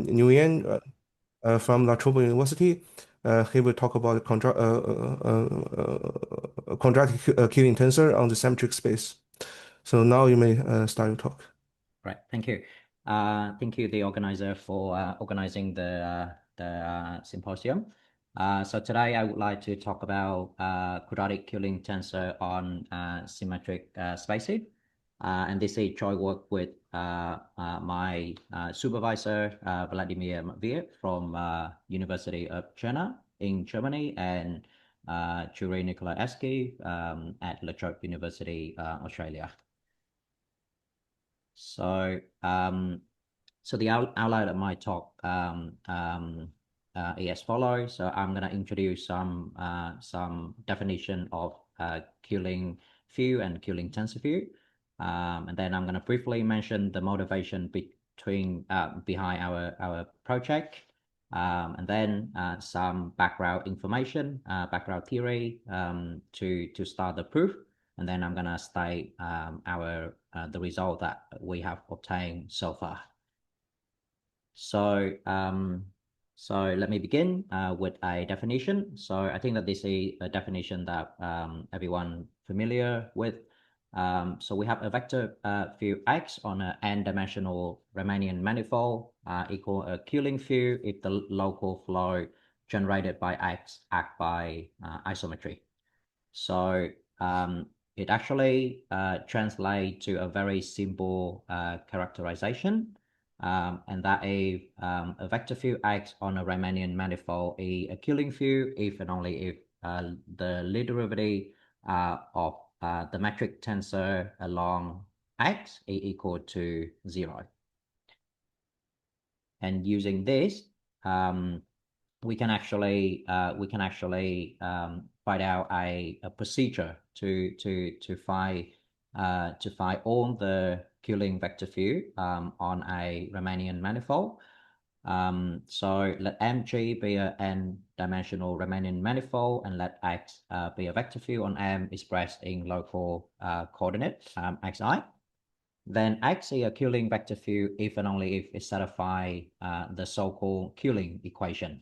Nguyen from La Trobe University. He will talk about quadratic Killing tensor on the symmetric space. So now you may start your talk. Right, thank you. Thank you, the organizer, for organizing the symposium. So today I would like to talk about quadratic Killing tensor on symmetric spaces. And this is joint work with my supervisor, Vladimir Matveev from University of Jena in Germany, and Jure Nikolaevsky at La Trobe University, Australia. So, so the outline of my talk is as follows. So I'm going to introduce some definition of Killing view and Killing tensor view, and then I'm going to briefly mention the motivation behind our project, and then some background information, background theory to start the proof. And then I'm gonna state the result that we have obtained so far. So let me begin with a definition. So I think that this is a definition that everyone familiar with. So we have a vector field X on an n-dimensional Riemannian manifold equal a Killing field if the local flow generated by X act by isometry. So it actually translates to a very simple characterization, and that is a vector field X on a Riemannian manifold is a Killing field if and only if the lead derivative of the metric tensor along X is equal to 0. And using this, we can actually find out a procedure to find all the Killing vector field on a Riemannian manifold. So let Mg be a n-dimensional Riemannian manifold, and let X be a vector field on M expressed in local coordinate xi. Then X is a Killing vector field if and only if it satisfies the so-called Killing equation.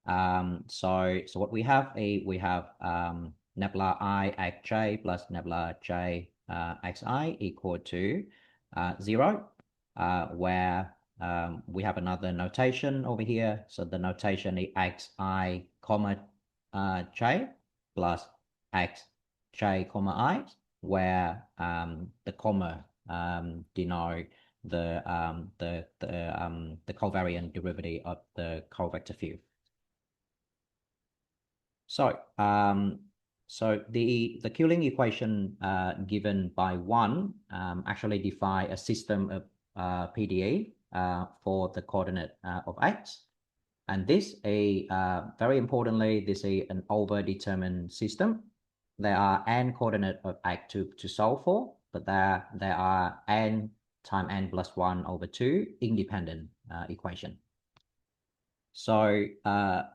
So what we have is nebula I xj plus nebula j xi equal to 0, where we have another notation over here. So the notation is xi comma j plus xj comma I, where the comma denote the covariant derivative of the covector field. So the Killing equation given by 1 actually define a system of PDE for the coordinate of X. And this is, very importantly, this is an overdetermined system. There are n coordinates of X to solve for, but there are n times n plus 1 over 2 independent equation. So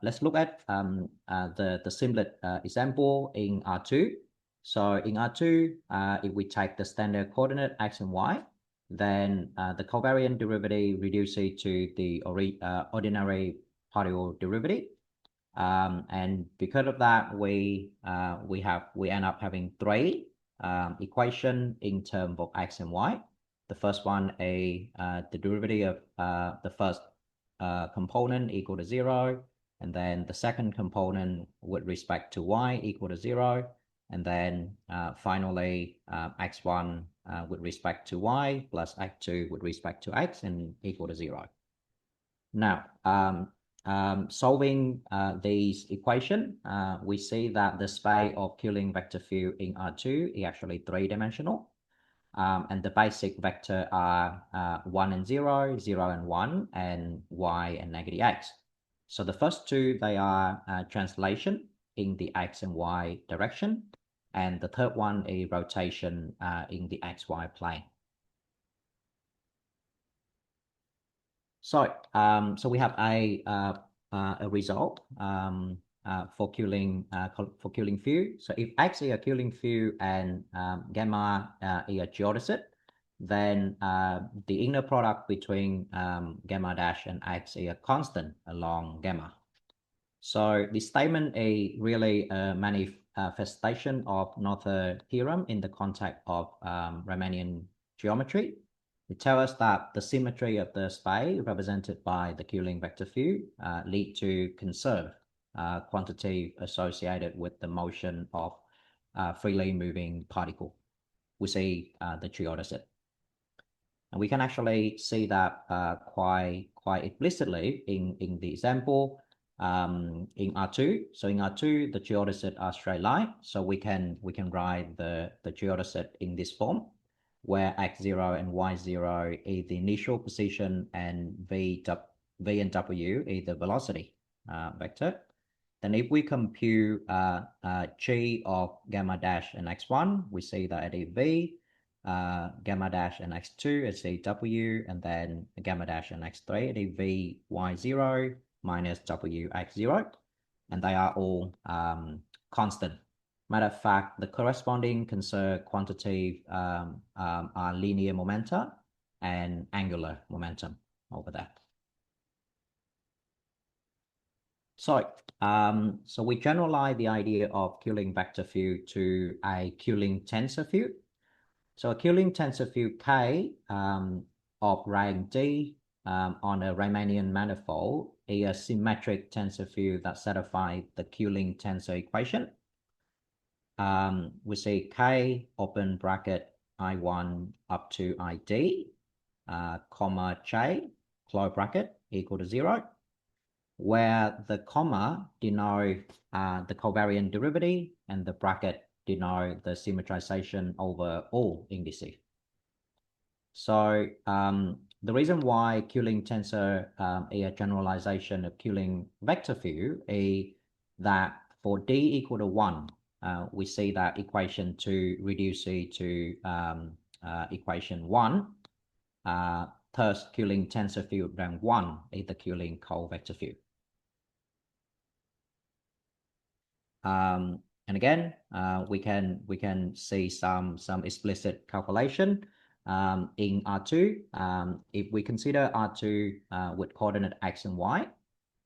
let's look at the simplest example in R2. So in R2, if we take the standard coordinate X and Y, then the covariant derivative reduces to the ordinary partial derivative. And because of that, we end up having 3 equations in terms of X and Y. The first one is the derivative of the first component equal to 0, and then the second component with respect to y equal to 0, and then finally x1 with respect to y plus x2 with respect to x and equal to 0. Now, solving these equations, we see that the space of Killing vector field in R2 is actually 3-dimensional. And the basic vector are 1 and 0, 0 and 1, and y and negative x. So the first two, they are translation in the x and y direction, and the third one is rotation in the xy plane. So we have a result for Killing field. So if X is a Killing field and gamma is a geodesy, then the inner product between gamma dash and x is a constant along gamma. So the statement is really a manifestation of Noether theorem in the context of Riemannian geometry. It tells us that the symmetry of the space represented by the Killing vector field lead to conserved quantity associated with the motion of freely moving particle. We see the triorder set. And we can actually see that quite explicitly in the example in R2. So in R2, the triorder set are straight line. So we can write the triorder set in this form, where x0 and y0 is the initial position and v and w is the velocity vector. Then if we compute g of gamma dash and x1, we see that it is v, gamma dash and x2 is w, and then gamma dash and x3 it is v y0 minus w x0, and they are all constant. Matter of fact, the corresponding conserved quantity are linear momenta and angular momentum over that. So, so we generalize the idea of Killing vector field to a Killing tensor field. So a Killing tensor field K of rank D on a Riemannian manifold is a symmetric tensor field that satisfies the Killing tensor equation. We say K open bracket I1 up to ID, comma J, close bracket equal to 0, where the comma denote the covariant derivative and the bracket denote the symmetrization over all indices. So the reason why Killing tensor is a generalization of Killing vector field is that for D equal to 1, we see that equation 2 reduces to equation 1. Thus, Killing tensor field rank 1 is the Killing co-vector field. And again, we can see some explicit calculation in R2. If we consider R2 with coordinate x and y,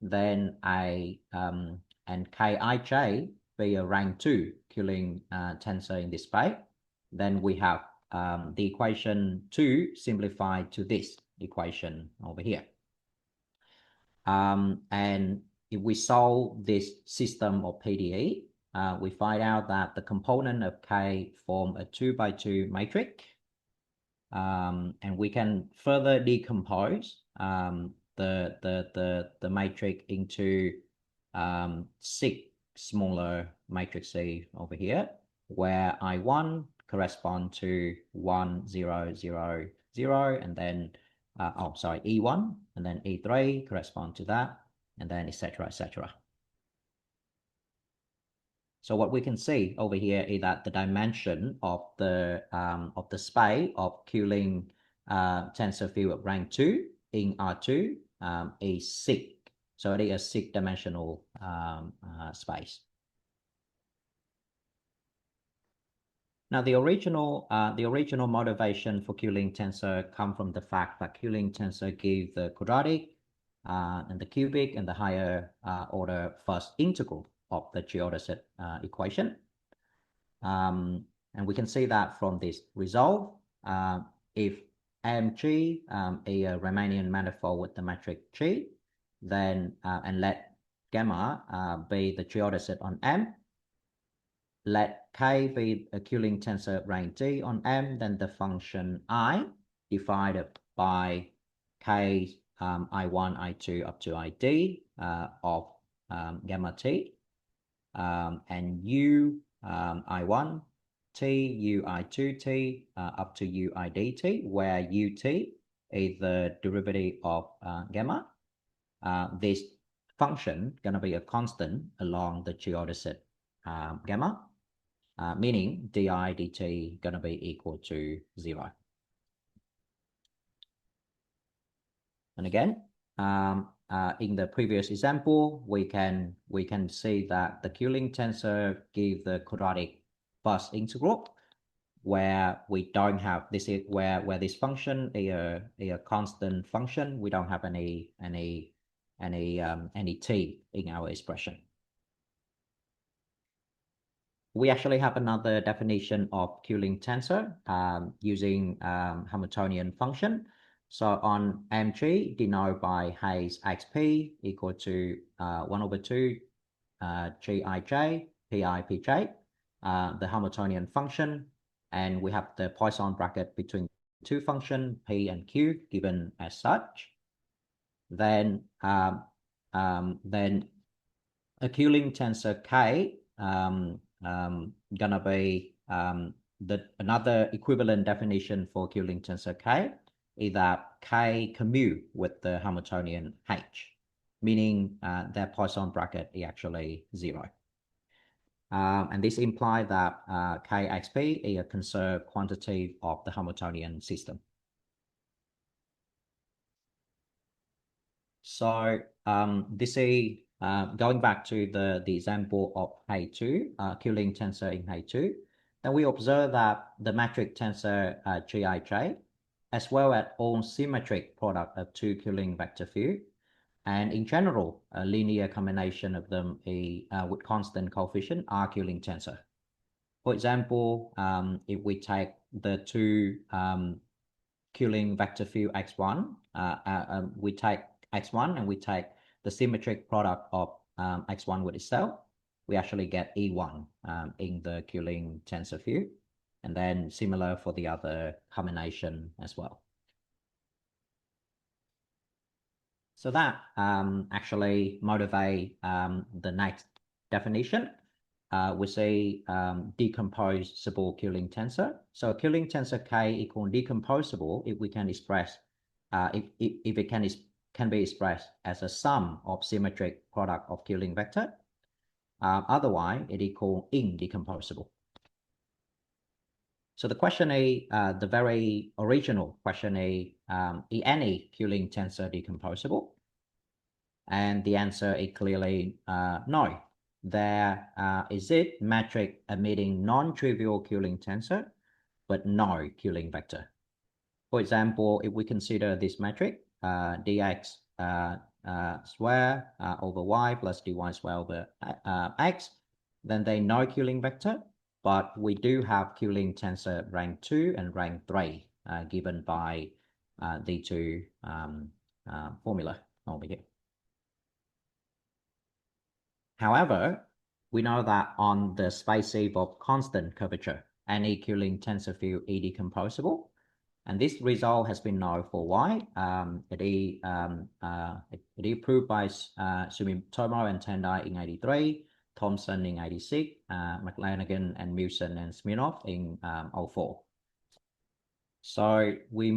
then and Kij be a rank 2 Killing tensor in this space, then we have the equation 2 simplified to this equation over here. And if we solve this system of PDE, we find out that the component of K form a 2x2 matrix. And we can further decompose the matrix into 6 smaller matrices over here, where I1 correspond to 1, 0, 0, 0, and then E1, and then E3 correspond to that, and then etc., etc. So what we can see over here is that the dimension of the space of Killing tensor field of rank 2 in R2 is 6. So it is a 6-dimensional space. Now the original motivation for Killing tensor come from the fact that Killing tensor give the quadratic and the cubic and the higher order first integral of the triorder set equation. And we can see that from this result, if Mg is a Riemannian manifold with the matrix G, then and let gamma be the triorder set on M, let K be a Killing tensor rank D on M, then the function I divided by K I1, I2 up to ID of gamma T, and U I1 T, U I2 T up to U I dt, where UT is the derivative of gamma. This function gonna be a constant along the triorder set gamma, meaning di dt gonna be equal to 0. And again, in the previous example, we can see that the Killing tensor give the quadratic first integral, where we don't have this is where this function a constant function, we don't have any t in our expression. We actually have another definition of Killing tensor using Hamiltonian function. So on MG denoted by Hayes XP equal to 1/2 Gij Pi Pj, the Hamiltonian function, and we have the Poisson bracket between two functions P and Q given as such. Then a Killing tensor K gonna be another equivalent definition for Killing tensor K is that K commute with the Hamiltonian H, meaning their Poisson bracket is actually 0. And this implies that Kxp is a conserved quantity of the Hamiltonian system. So this is going back to the example of H2, Killing tensor in H2, then we observe that the metric tensor Gij, as well as all symmetric product of two Killing vector field, and in general, a linear combination of them with constant coefficient are Killing tensor. For example, if we take the two Killing vector field x1, we take x1 and we take the symmetric product of x1 with itself, we actually get E1 in the Killing tensor field, and then similar for the other combination as well. So that actually motivate the next definition. We say decomposable Killing tensor. So Killing tensor K equal decomposable if we can express if it can be expressed as a sum of symmetric product of Killing vector. Otherwise, it equal indecomposable. So the question is, the very original question is any Killing tensor decomposable? And the answer is clearly no. There is it metric emitting non-trivial Killing tensor, but no Killing vector. For example, if we consider this metric, dx square over y plus dy square over x, then they no Killing vector, but we do have Killing tensor rank 2 and rank 3 given by the two formula over here. However, we know that on the space of constant curvature, any Killing tensor field is decomposable, and this result has been known for why. It is proved by Sumitomo and Tendai in 83, Thomson in 86, McLanagan and Milson and Smirnov in 04. So we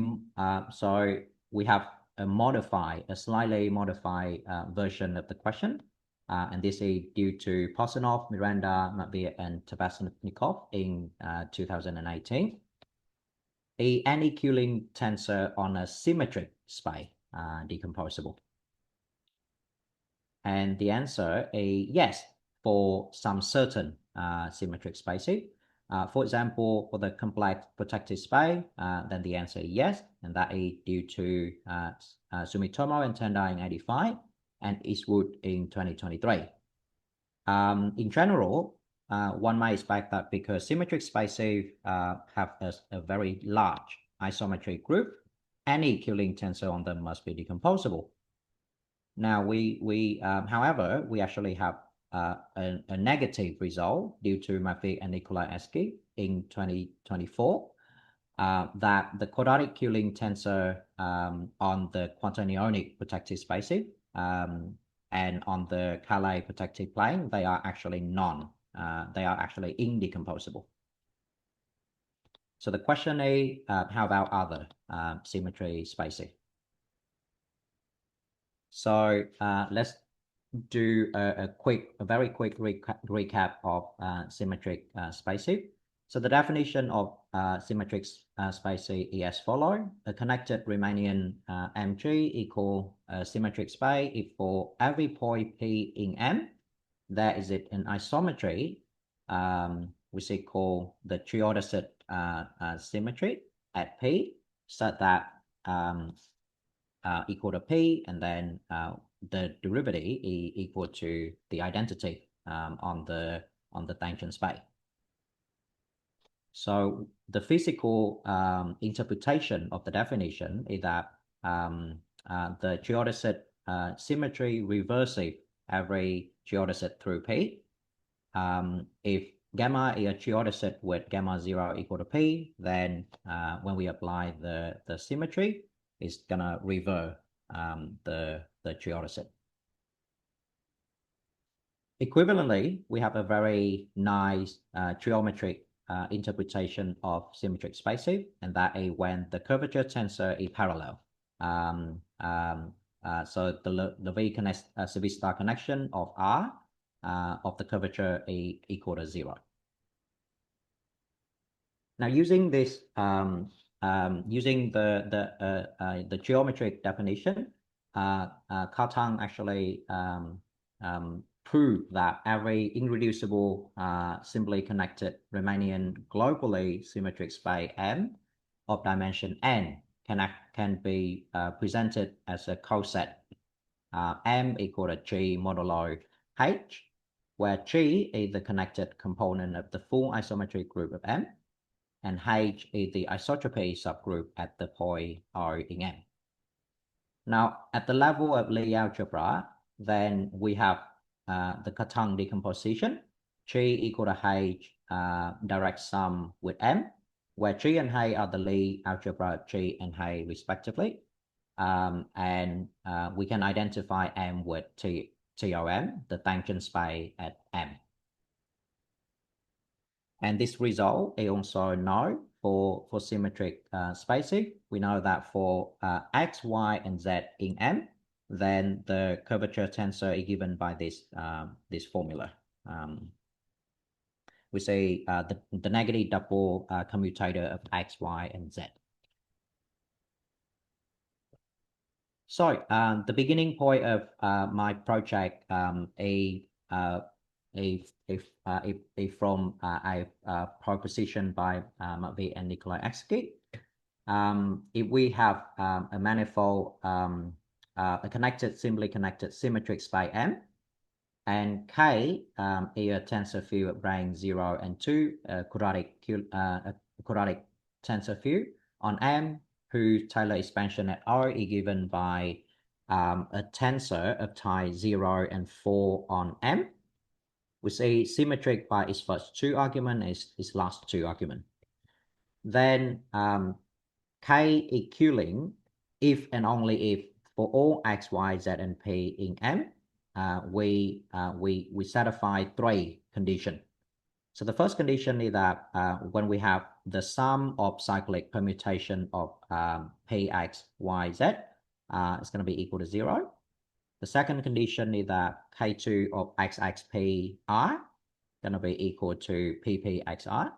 have a slightly modified version of the question. And this is due to Possanov, Miranda, Matveev, and Tabasnikov in 2018. Any Killing tensor on a symmetric space decomposable? And the answer is yes, for some certain symmetric spaces. For example, for the complex protective space, then the answer is yes, and that is due to Sumitomo and Tendai in 85 and Eastwood in 2023. In general, one might expect that because symmetric spaces have a very large isometric group, any Killing tensor on them must be decomposable. Now, however, we actually have a negative result due to Matveev and Nikolai Esky in 2024, that the quadratic Killing tensor on the quantum ionic protective spaces and on the Cayley protective plane, they are actually they are actually indecomposable. So the question is, how about other symmetry spaces? So let's do a very quick recap of symmetric spaces. So the definition of symmetric spaces is as follows: a connected Riemannian Mg equal a symmetric space if for every point P in M, there is an isometry which is called the triodicid symmetry at P such that equal to P, and then the derivative is equal to the identity on the tangent space. So the physical interpretation of the definition is that the geodesic symmetry reverses every geodesic through P. If gamma is a geodesic with gamma 0 equal to P, then when we apply the symmetry, it's gonna reverse the geodesic. Equivalently, we have a very nice geometric interpretation of symmetric spaces, and that is when the curvature tensor is parallel. So the Levi-Civita connection of R of the curvature is equal to 0. Now, using this, using the geometric definition, Cartan actually proved that every irreducible simply connected Riemannian globally symmetric space M of dimension n can be presented as a coset M equal to G modulo H, where G is the connected component of the full isometric group of M, and H is the isotropy subgroup at the point R in M. Now, at the level of Lie algebra, then we have the Cartan decomposition, G equal to H direct sum with M, where G and H are the Lie algebra of G and H respectively. And we can identify M with TOM, the tangent space at M. And this result is also known for symmetric spaces. We know that for X, Y, and Z in M, then the curvature tensor is given by this formula. We say the negative double commutator of X, Y, and Z. So the beginning point of my project from a proposition by Matvey and Nikolai Eksky. If we have a manifold, a simply connected symmetric space M, and K is a tensor field of rank 0 and 2, a quadratic tensor field on M, whose Taylor expansion at R is given by a tensor of type 0 and 4 on M. We say symmetric by its first two arguments, its last two arguments. Then K is Killing if and only if for all X, Y, Z, and P in M, we satisfy three conditions. So the first condition is that when we have the sum of cyclic permutation of Px, Y, Z, it's going to be equal to 0. The second condition is that K2 of XXP R going to be equal to PPXR.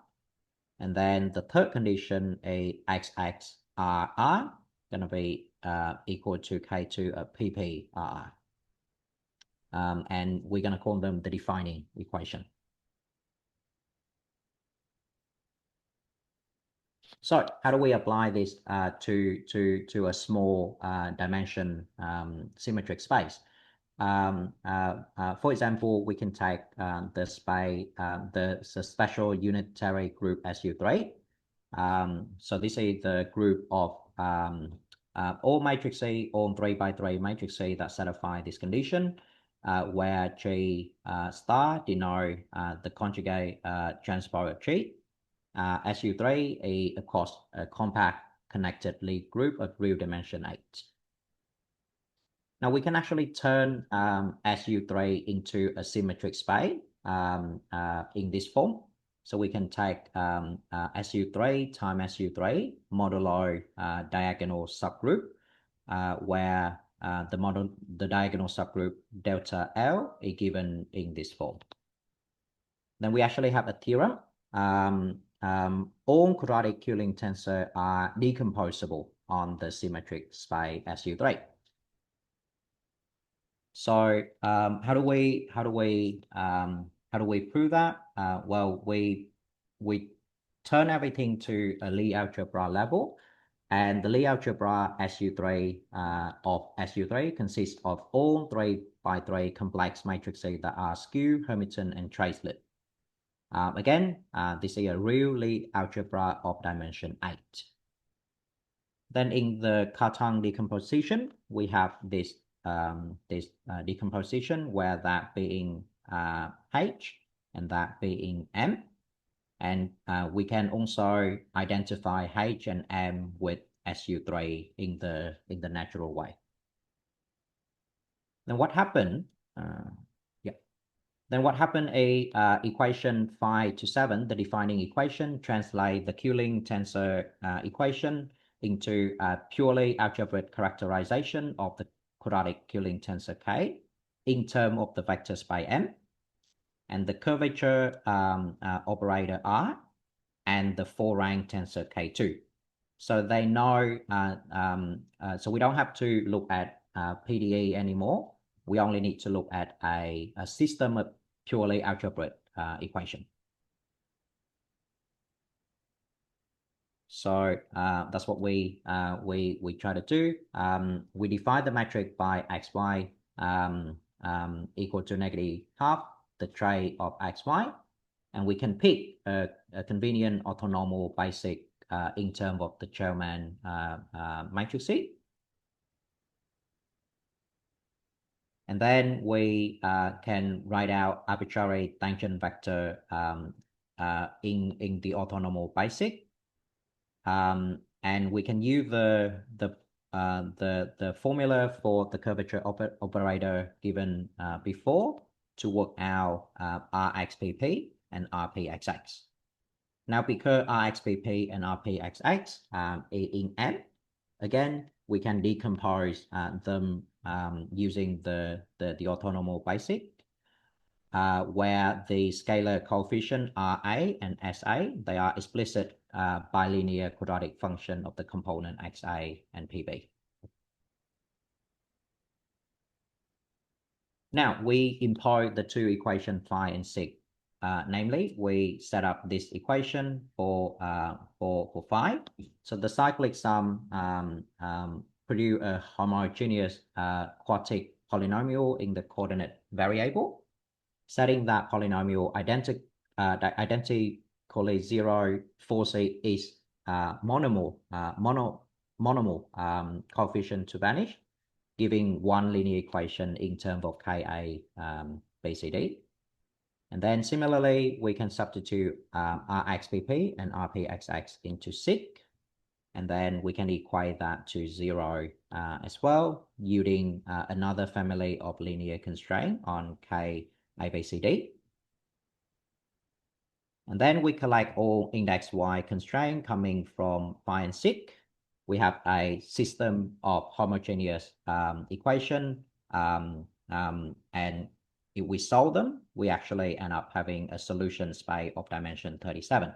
And then the third condition is XXRR going to be equal to K2 of PPR. And we're going to call them the defining equation. So how do we apply this to a small dimension symmetric space? For example, we can take the space, the special unitary group SU3. So this is the group of all matrices, all 3x3 matrices that satisfy this condition, where G star denote the conjugate transpose of G. SU3 is of course a compact connected Lie group of real dimension 8. Now we can actually turn SU3 into a symmetric space in this form. So we can take SU3 times SU3 modulo diagonal subgroup, where the diagonal subgroup delta L is given in this form. Then we actually have a theorem. All quadratic Killing tensors are decomposable on the symmetric space SU3. So how do we prove that? Well, we turn everything to a Lie algebra level. And the Lie algebra SU3 of SU3 consists of all 3x3 complex matrices that are skew, Hermitian, and tracelet. Again, this is a real Lie algebra of dimension 8. Then in the Cartan decomposition, we have this decomposition where that being H and that being M. And we can also identify H and M with SU3 in the natural way. Then what happened? Then what happened? Equation 5 to 7, the defining equation, translate the Killing tensor equation into a purely algebraic characterization of the quadratic Killing tensor K in terms of the vector space M and the curvature operator R and the 4-rank tensor K2. So they know, so we don't have to look at PDE anymore. We only need to look at a system of purely algebraic equation. So that's what we try to do. We divide the metric by xy equal to -12 the trait of xy, and we can pick a convenient orthonormal basic in terms of the Chairman matrix C. And then we can write out arbitrary tangent vector in the orthonormal basic. And we can use the formula for the curvature operator given before to work out RXPP and RPXX. Now, because RXPP and RPXX in M, again, we can decompose them using the orthonormal basic, where the scalar coefficient RA and SA, they are explicit bilinear quadratic function of the component XA and PB. Now, we import the two equations 5 and 6. Namely, we set up this equation for 5. So the cyclic sum produce a homogeneous quartic polynomial in the coordinate variable, setting that polynomial identically 0 force is monomal coefficient to vanish, giving one linear equation in terms of Ka BCD. And then similarly, we can substitute RXPP and RPXX into SIC, and then we can equate that to 0 as well, using another family of linear constraint on K ABCD. And then we collect all index Y constraint coming from phi and SIC. We have a system of homogeneous equation, and if we solve them, we actually end up having a solution space of dimension 37.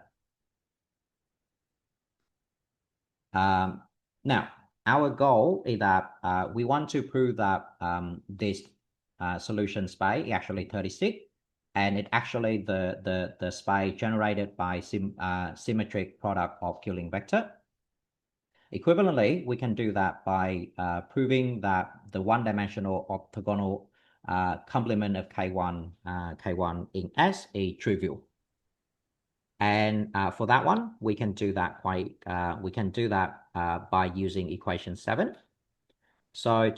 Now, our goal is that we want to prove that this solution space is actually 36, and it actually the space generated by symmetric product of Killing vector. Equivalently, we can do that by proving that the one-dimensional orthogonal complement of K1 in S is trivial. And for that one, we can do that by using equation 7. So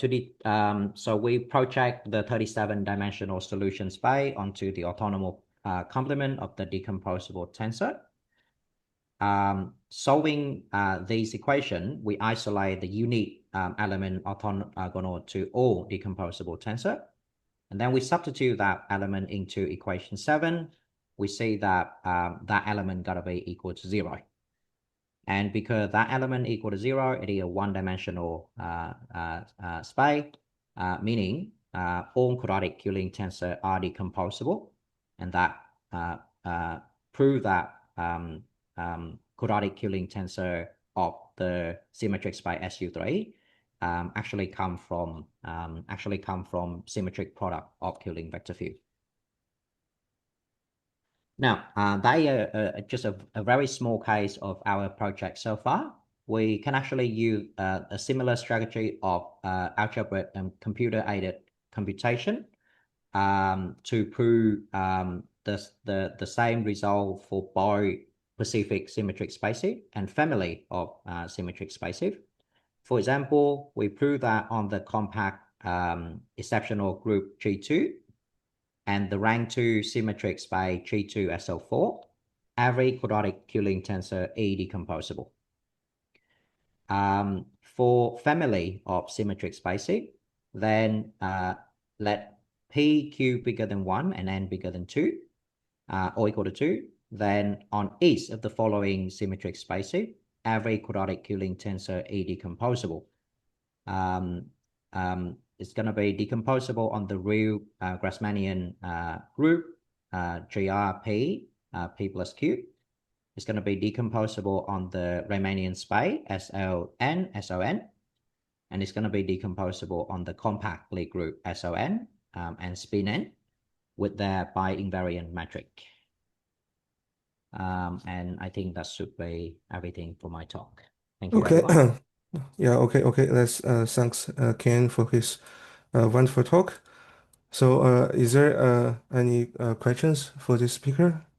so we project the 37-dimensional solution space onto the orthonormal complement of the decomposable tensor. Solving these equations, we isolate the unique element orthogonal to all decomposable tensor. And then we substitute that element into equation 7. We see that that element gotta be equal to 0. And because that element equal to 0, it is a one-dimensional space, meaning all quadratic Killing tensor are decomposable, and that prove that quadratic Killing tensor of the symmetric space SU3 actually come from symmetric product of Killing vector field. Now, they are just a very small case of our project so far. We can actually use a similar strategy of algebraic and computer-aided computation to prove the same result for both specific symmetric spaces and family of symmetric spaces. For example, we prove that on the compact exceptional group G2 and the rank 2 symmetric space G2SO4, every quadratic Killing tensor is decomposable. For family of symmetric spaces, then let PQ bigger than 1 and N bigger than 2, or equal to 2, then on each of the following symmetric spaces, every quadratic Killing tensor is decomposable. It's going to be decomposable on the real Grassmannian group, GRP, P plus Q. It's going to be decomposable on the Riemannian space, SLN, SON. And it's going to be decomposable on the compact Lie group, SON, and spin N with their bi-invariant metric. And I think that should be everything for my talk. Thank you, Okay. everyone. Yeah, okay. Let's thanks Ken for his wonderful talk. So, is there any questions for this speaker?